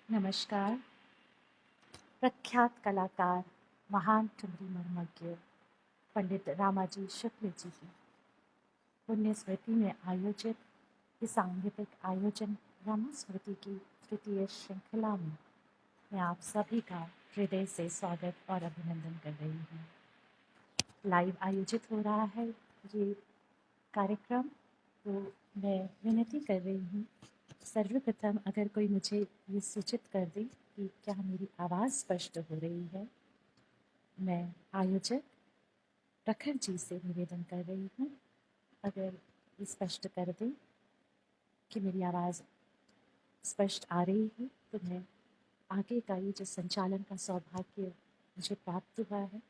नमस्कार। प्रख्यात कलाकार, महान ठुमरी मर्मज्ञ पंडित रामाजी शुक्ल जी की पुण्य स्मृति में आयोजित इस सांगीतिक आयोजन रामा स्मृति की तृतीय श्रृंखला में मैं आप सभी का हृदय से स्वागत और अभिनंदन कर रही हूँ। लाइव आयोजित हो रहा है ये कार्यक्रम, तो मैं विनती कर रही हूँ सर्वप्रथम अगर कोई मुझे ये सूचित कर दे कि क्या मेरी आवाज़ स्पष्ट हो रही है। मैं आयोजक प्रखर जी से निवेदन कर रही हूँ, अगर ये स्पष्ट कर दें कि मेरी आवाज़ स्पष्ट आ रही है तो मैं आगे का ये जो संचालन का सौभाग्य मुझे प्राप्त हुआ है,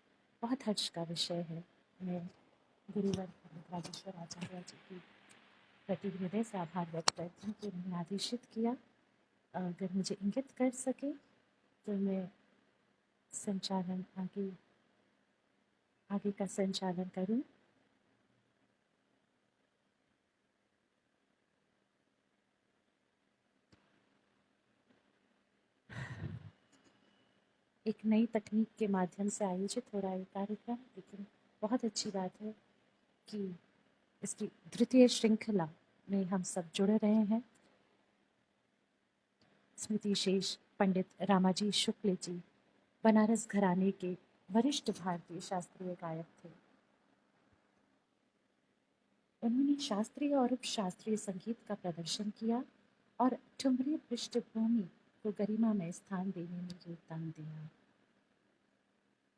बहुत हर्ष का विषय है। मैं गुरुवर पंडित राजेश्वर आचार्य जी की प्रति हृदय से आभार व्यक्त करती हूँ कि उन्होंने आदेशित किया। अगर मुझे इंगित कर सके तो मैं संचालन आगे का संचालन करूँ। एक नई तकनीक के माध्यम से आयोजित हो रहा है कार्यक्रम, लेकिन बहुत अच्छी बात है कि इसकी तृतीय श्रृंखला में हम सब जुड़ रहे हैं। स्मृति शेष पंडित रामाजी शुक्ल जी बनारस घराने के वरिष्ठ भारतीय शास्त्रीय गायक थे। उन्होंने शास्त्रीय और उपशास्त्रीय संगीत का प्रदर्शन किया और ठुमरी पृष्ठभूमि को गरिमामय स्थान देने में योगदान दिया।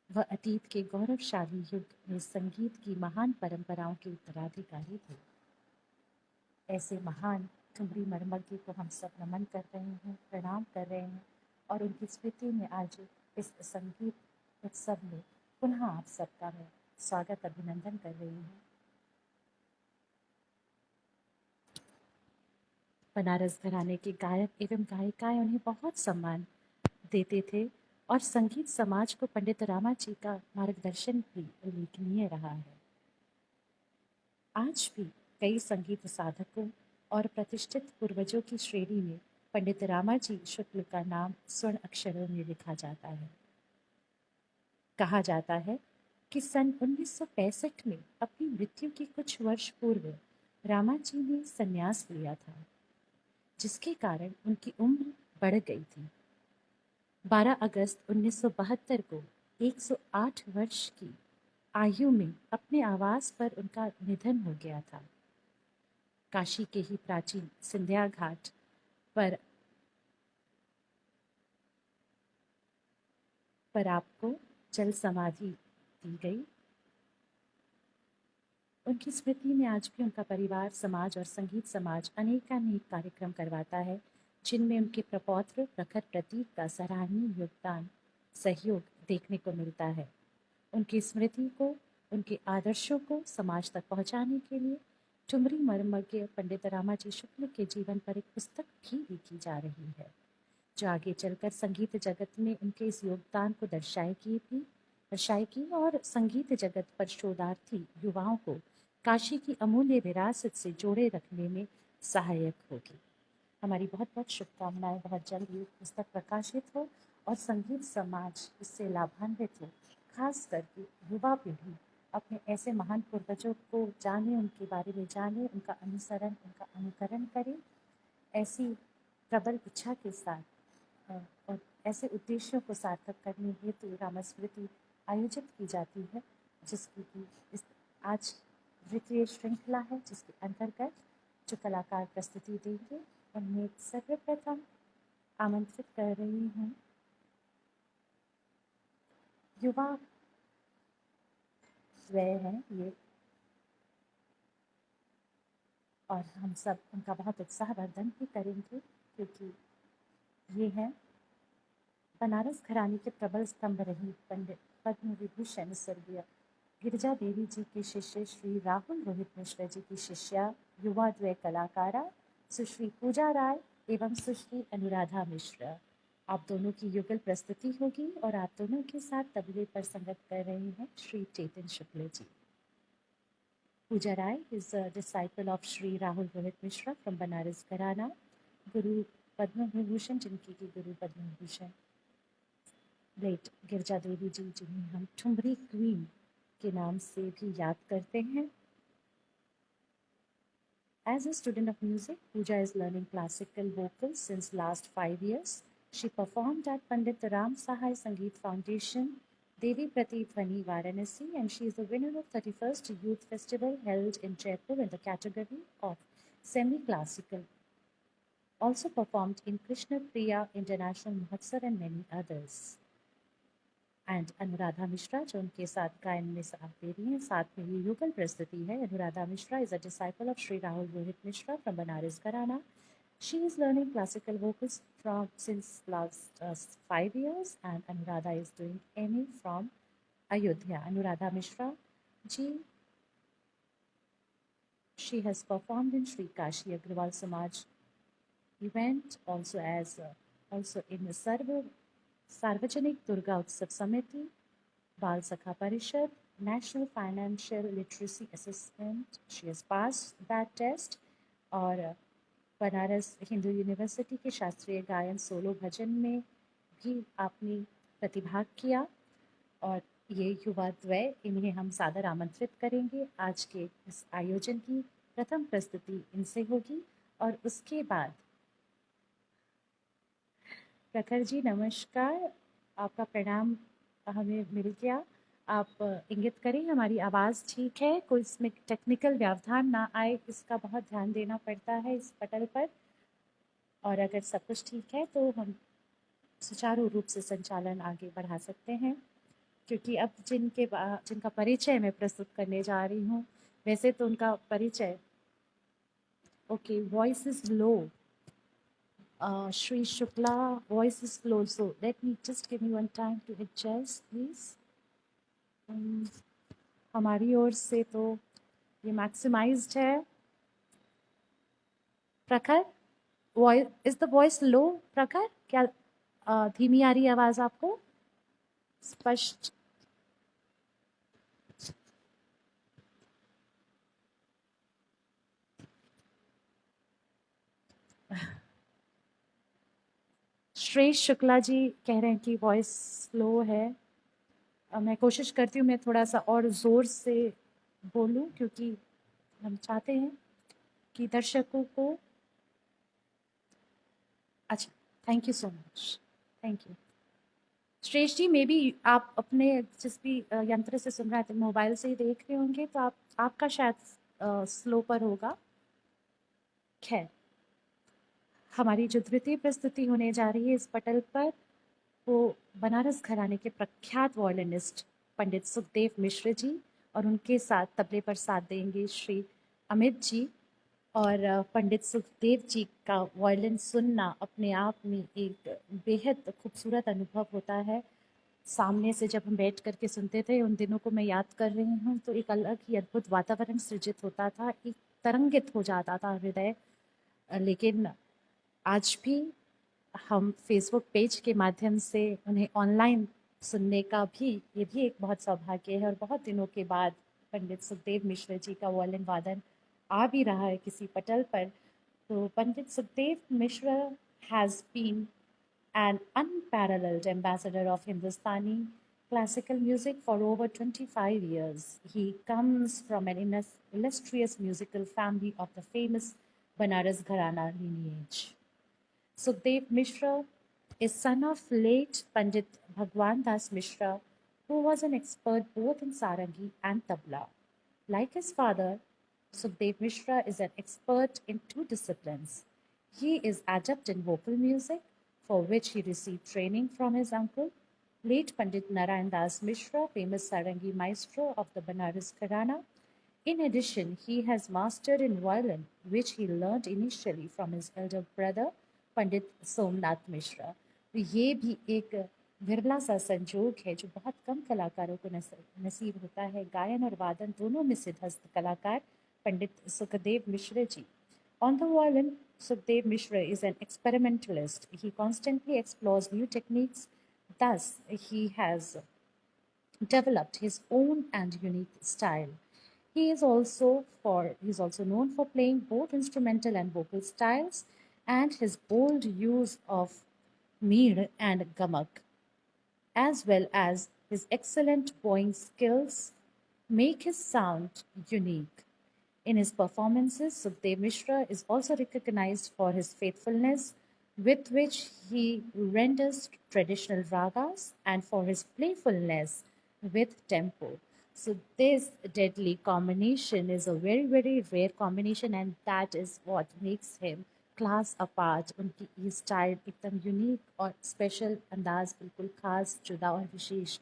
वह अतीत के गौरवशाली युग में संगीत की महान परंपराओं के उत्तराधिकारी थे। ऐसे महान ठुमरी मर्मज्ञ को हम सब नमन कर रहे हैं, प्रणाम कर रहे हैं और उनकी स्मृति में आज इस संगीत उत्सव में पुनः आप सबका मैं स्वागत अभिनंदन कर रही हूँ। बनारस घराने के गायक एवं गायिकाएं उन्हें बहुत सम्मान देते थे और संगीत समाज को पंडित रामा जी का मार्गदर्शन भी उल्लेखनीय रहा है। आज भी कई संगीत साधकों और प्रतिष्ठित पूर्वजों की श्रेणी में पंडित रामाजी शुक्ल का नाम स्वर्ण अक्षरों में लिखा जाता है। कहा जाता है कि सन 1965 में अपनी मृत्यु के कुछ वर्ष पूर्व रामाजी ने संन्यास लिया था, जिसके कारण उनकी उम्र बढ़ गई थी। 12 अगस्त 1972 को 108 वर्ष की आयु में अपने आवास पर उनका निधन हो गया था। काशी के ही प्राचीन सिंधिया घाट पर आपको जल समाधि दी गई। उनकी स्मृति में आज भी उनका परिवार, समाज और संगीत समाज अनेकानेक कार्यक्रम करवाता है, जिनमें उनके प्रपौत्र प्रखर प्रतीक का सराहनीय योगदान, सहयोग देखने को मिलता है। उनकी स्मृति को, उनके आदर्शों को समाज तक पहुंचाने के लिए ठुमरी मर्मज्ञ पंडित रामाजी शुक्ल के जीवन पर एक पुस्तक भी लिखी जा रही है, जो आगे चलकर संगीत जगत में उनके इस योगदान को दर्शाएगी और संगीत जगत पर शोधार्थी युवाओं को काशी की अमूल्य विरासत से जोड़े रखने में सहायक होगी। हमारी बहुत बहुत शुभकामनाएं, बहुत जल्द ये पुस्तक प्रकाशित हो और संगीत समाज इससे लाभान्वित हो। खास करके युवा पीढ़ी अपने ऐसे महान पूर्वजों को जाने, उनके बारे में जाने, उनका अनुसरण, उनका अनुकरण करे। ऐसी प्रबल इच्छा के साथ और ऐसे उद्देश्यों को सार्थक करने हेतु रामा स्मृति आयोजित की जाती है, जिसकी कि इस आज द्वितीय श्रृंखला है, जिसके अंतर्गत जो कलाकार प्रस्तुति देंगे उनमें सर्वप्रथम आमंत्रित कर रही हूँ युवा द्वय हैं ये, और हम सब उनका बहुत उत्साहवर्धन भी करेंगे, क्योंकि ये हैं बनारस घराने के प्रबल स्तंभ रही पंडित पद्म विभूषण स्वर्गीय गिरिजा देवी जी के शिष्य श्री राहुल रोहित मिश्रा जी की शिष्या युवा द्वय कलाकारा सुश्री पूजा राय एवं सुश्री अनुराधा मिश्रा। आप दोनों की युगल प्रस्तुति होगी और आप दोनों के साथ तबले पर संगत कर रहे हैं श्री चेतन शुक्ल जी। पूजा राय is a disciple of Sri Rahul Rohit Mishra from Banaras Gharana. Guru Padma Vibhushan, जिनकी की गुरु पद्म विभूषण लेट गिरजा देवी जी, जिन्हें हम ठुमरी क्वीन के नाम से भी याद करते हैं. As a student of music, Pooja is learning classical vocals since last 5 years. She performed at Pandit Ram Sahai Sangeet Foundation, Devi Pratidhwani, Varanasi, and she is the winner of 31st Youth Festival held in Jaipur in the category of semi-classical. Also performed in Krishna Priya International Mahotsav and many others. And Anuradha Mishra, जो उनके साथ गायन में साथ दे रही हैं. साथ में ये युगल प्रस्तुति है. Anuradha Mishra is a disciple of Shri Rahul Rohit Mishra from Banaras घराना. She is learning classical vocals since last 5 years, and Anuradha is doing MA from Ayodhya. Anuradha Mishra ji, she has performed in Sri Kashi Agrawal Samaj event, also in the सार्वजनिक दुर्गा उत्सव समिति, बाल सखा परिषद, national financial literacy assessment. She has passed that test. और Banaras Hindu university के शास्त्रीय गायन सोलो भजन में भी आपने प्रतिभाग किया. और ये युवा द्वय, इन्हें हम सादर आमंत्रित करेंगे. आज के इस आयोजन की प्रथम प्रस्तुति इनसे होगी. और उसके बाद प्रखर जी, नमस्कार. आपका प्रणाम हमें मिल गया. आप इंगित करें हमारी आवाज़ ठीक है, कोई इसमें टेक्निकल व्यवधान ना आए, इसका बहुत ध्यान देना पड़ता है इस पटल पर. और अगर सब कुछ ठीक है तो हम सुचारू रूप से संचालन आगे बढ़ा सकते हैं. क्योंकि अब जिनका परिचय मैं प्रस्तुत करने जा रही हूँ, वैसे तो उनका परिचय okay, voice is low. Shri Shukla, voice is low, so let me just give me one time to adjust, please. हमारी ओर से तो ये मैक्सिमाइज्ड है. प्रखर, वॉइस इज द वॉइस लो? प्रखर, क्या धीमी आ रही है आवाज आपको? स्पष्ट? श्रेष्ठ शुक्ला जी कह रहे हैं कि वॉइस स्लो है. मैं कोशिश करती हूँ मैं थोड़ा सा और ज़ोर से बोलूँ, क्योंकि हम चाहते हैं कि दर्शकों को. अच्छा, thank you so much, thank you. श्रेष्ठ जी, मे बी आप अपने जिस भी यंत्र से सुन रहे थे, मोबाइल से ही देख रहे होंगे, तो आपका शायद स्लो पर होगा. खैर, हमारी जो द्वितीय प्रस्तुति होने जा रही है इस पटल पर, वो बनारस घराने के प्रख्यात वॉयलिनिस्ट पंडित सुखदेव मिश्र जी, और उनके साथ तबले पर साथ देंगे श्री अमित जी. और पंडित सुखदेव जी का वॉयलिन सुनना अपने आप में एक बेहद खूबसूरत अनुभव होता है. सामने से जब हम बैठ करके सुनते थे, उन दिनों को मैं याद कर रही हूँ, तो एक अलग ही अद्भुत वातावरण सृजित होता था, एक तरंगित हो जाता था हृदय. लेकिन आज भी हम फेसबुक पेज के माध्यम से उन्हें ऑनलाइन सुनने का भी, ये भी एक बहुत सौभाग्य है. और बहुत दिनों के बाद पंडित सुखदेव मिश्र जी का वॉयलिन वादन आ भी रहा है किसी पटल पर. तो Pandit Sukhdev Mishra has been an unparalleled ambassador of Hindustani classical music for over 25 years. He comes from an illustrious musical family of the famous Banaras Gharana lineage. Sukhdev Mishra is son of late Pandit Bhagwan Das Mishra, who was an expert both in sarangi and tabla. Like his father, Sukhdev Mishra is an expert in two disciplines. He is adept in vocal music, for which he received training from his uncle, late Pandit Narayan Das Mishra, famous sarangi maestro of the Banaras Gharana. In addition, he has mastered in violin, which he learned initially from his elder brother, पंडित सोमनाथ मिश्रा. तो ये भी एक विरला सा संजोग है जो बहुत कम कलाकारों को नसीब होता है. गायन और वादन दोनों में सिद्धहस्त कलाकार पंडित Sukhdev Mishra ji. On the violin, Sukhdev Mishra is an experimentalist. He constantly explores new techniques. Thus, he has developed his own and unique style. He is also known for playing both instrumental and vocal styles. and his bold use of Meer and Gamak, as well as his excellent bowing skills, make his sound unique. In his performances, Sukhdev Mishra is also recognized for his faithfulness with which he renders traditional ragas and for his playfulness with tempo. So, this deadly combination is a very, very rare combination, and that is what makes him class apart उनकी ये style एकदम unique और special अंदाज बिल्कुल खास जुदा और विशेष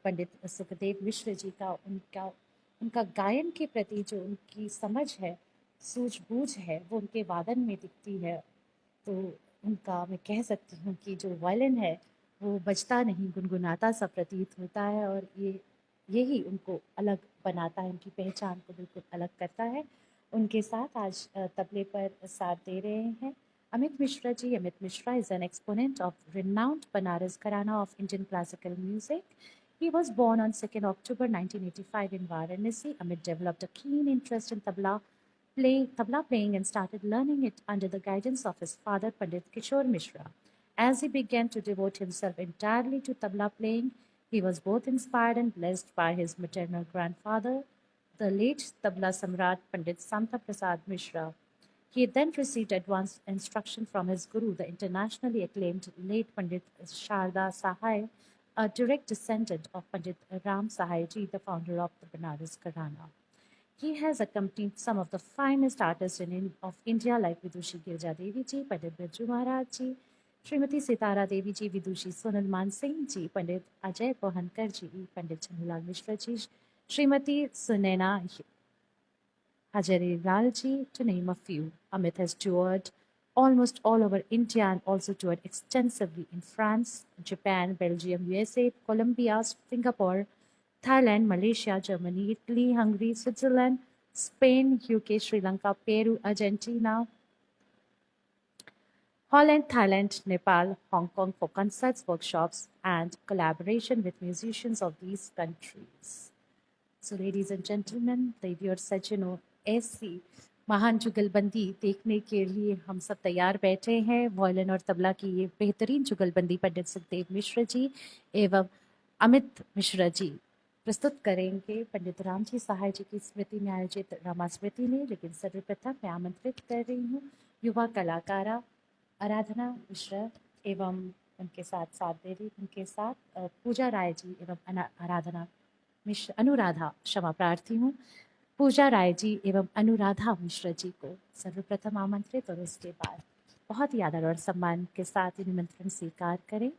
पंडित सुखदेव मिश्र जी का उनका उनका गायन के प्रति जो उनकी समझ है सूझबूझ है वो उनके वादन में दिखती है। तो उनका मैं कह सकती हूँ कि जो वायलिन है वो बजता नहीं गुनगुनाता सा प्रतीत होता है और यही उनको अलग बनाता है, उनकी पहचान को बिल्कुल अलग करता है। उनके साथ आज तबले पर साथ दे रहे हैं Amit Mishra ji. Amit Mishra is an exponent of renowned Banaras Gharana of Indian classical music. He was born on 2nd October 1985 in Varanasi. Amit developed a keen interest in tabla playing and started learning it under the guidance of his father, Pandit Kishore Mishra. As he began to devote himself entirely to tabla playing, he was both inspired and blessed by his maternal grandfather, the late tabla samrat Pandit Santa Prasad Mishra. He then received advanced instruction from his guru, the internationally acclaimed late Pandit Sharda Sahai, a direct descendant of Pandit Ram Sahai Ji, the founder of the Banaras Gharana. He has accompanied some of the finest artists of India like Vidushi Girja Devi Ji, Pandit Birju Maharaj Ji, Srimati Sitara Devi Ji, Vidushi Sonal Man Singh Ji, Pandit Ajay Pohankar Ji, Pandit Chanulal Mishra Ji, Srimati Sunaina Hajari Lal Ji, to name a few. Amit has toured almost all over India and also toured extensively in France, Japan, Belgium, USA, Colombia, Singapore, Thailand, Malaysia, Germany, Italy, Hungary, Switzerland, Spain, UK, Sri Lanka, Peru, Argentina, Holland, Thailand, Nepal, Hong Kong for concerts, workshops, and collaboration with musicians of these countries. So, ladies and gentlemen, ladies और सज्जनों, ऐसी महान जुगलबंदी देखने के लिए हम सब तैयार बैठे हैं। वायलिन और तबला की ये बेहतरीन जुगलबंदी पंडित सुखदेव मिश्र जी एवं अमित मिश्रा जी प्रस्तुत करेंगे पंडित रामजी सहाय जी की स्मृति में आयोजित रमा स्मृति में। लेकिन सर्वप्रथम मैं आमंत्रित कर रही हूँ युवा कलाकारा आराधना मिश्रा एवं उनके साथ साथ दे रही उनके साथ पूजा राय जी एवं आराधना मिश्र अनुराधा क्षमा प्रार्थी हूँ पूजा राय जी एवं अनुराधा मिश्रा जी को सर्वप्रथम आमंत्रित और उसके बाद बहुत ही आदर और सम्मान के साथ निमंत्रण स्वीकार करें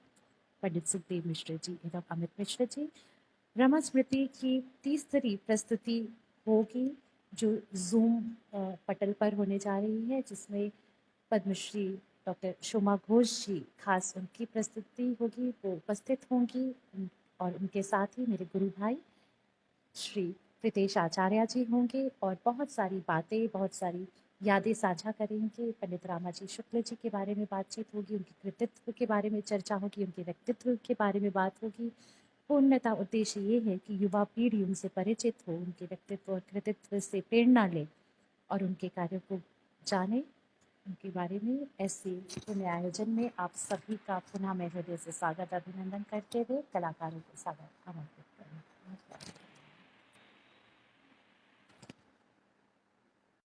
पंडित सुखदेव मिश्र जी एवं अमित मिश्र जी। रमा स्मृति की तीसरी प्रस्तुति होगी जो जूम पटल पर होने जा रही है, जिसमें पद्मश्री डॉक्टर शोमा घोष जी खास उनकी प्रस्तुति होगी, वो उपस्थित होंगी और उनके साथ ही मेरे गुरु भाई श्री प्रीतेश आचार्य जी होंगे और बहुत सारी बातें बहुत सारी यादें साझा करेंगे। पंडित रामाजी शुक्ल जी के बारे में बातचीत होगी, उनके कृतित्व के बारे में चर्चा होगी, उनके व्यक्तित्व के बारे में बात होगी। पूर्णतः उद्देश्य ये है कि युवा पीढ़ी उनसे परिचित हो, उनके व्यक्तित्व और कृतित्व से प्रेरणा ले और उनके कार्यों को जाने उनके बारे में। ऐसे पुण्य आयोजन में आप सभी का पुनः मैं हृदय से स्वागत अभिनंदन करते हुए कलाकारों को स्वागत आमंत्रित